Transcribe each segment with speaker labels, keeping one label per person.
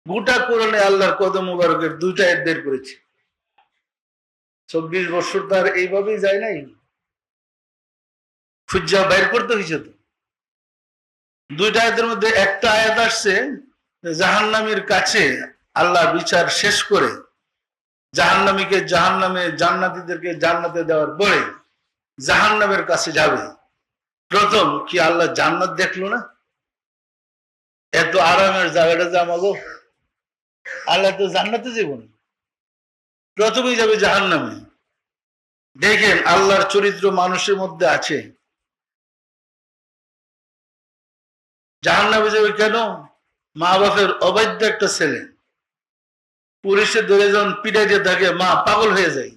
Speaker 1: গোটা কোরআনে আল্লাহর কদম মুবারকের দুইটা আয়াত বের করেছে। 24 বছর তার এইভাবেই যায় নাই, খুঁজা বের করতে হয়েছে। তো দুইটা আয়াতের মধ্যে একটা আয়াত আসছে জাহান্নামীর কাছে আল্লাহ বিচার শেষ করে জাহান্নামীকে জাহান্নামে, জান্নাতীদেরকে জান্নাতে দেওয়ার পরে জাহান্নামের কাছে যাবে। প্রথম কি আল্লাহ জান্নাত দেখলো না? এত আরামের জায়গাটা যে আমাগো, আল্লাহ তো জান্নাতে যাব না, প্রথমেই যাবে জাহান্নামে। দেখেন আল্লাহর চরিত্র মানুষের মধ্যে আছে। জাহান্নামে যাবে কেন? মা বাপের অবাধ্য একটা ছেলে পুলিশে ধরে যখন পিটাইতে থাকে, মা পাগল হয়ে যায়।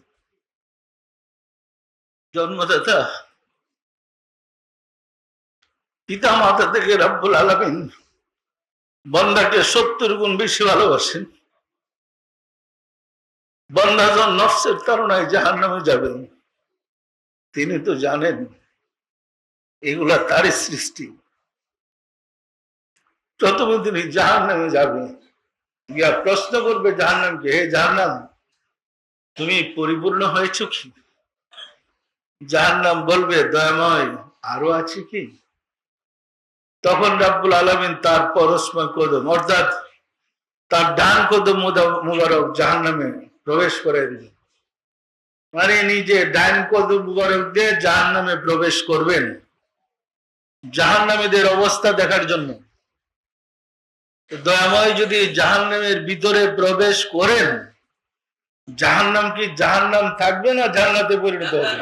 Speaker 1: জন্মদাতা পিতা মাতা থেকে রব্বুল আলামিন বান্দাকে 70 গুণ বেশি ভালোবাসেন। বান্দা যখন নফসের তাড়নায় জাহান্নামে যাবেন, তিনি তো জানেন এগুলা তারই সৃষ্টি। প্রথমে তিনি জাহান্নামে যাবেন, গিয়া প্রশ্ন করবে জাহান্নামকে, হে জাহান্নাম, তুমি পরিপূর্ণ হয়েছ কি? জাহান্নাম বলবে, দয়াময়, আরো আছে কি? তখন রব্বুল আলামিন তার পরস্ময় কদম, অর্থাৎ তার ডান কদম মুবারক জাহান্নামে প্রবেশ করে দিবেন। মানে নিজে ডান কদম মুবারক দিয়ে জাহান্নামে প্রবেশ করবেন জাহান্নামীদের অবস্থা দেখার জন্য। দয়াময় যদি জাহান্নামের ভিতরে প্রবেশ করেন, জাহান্নাম কি জাহান্নাম থাকবে না জান্নাতে পরিণত হবে?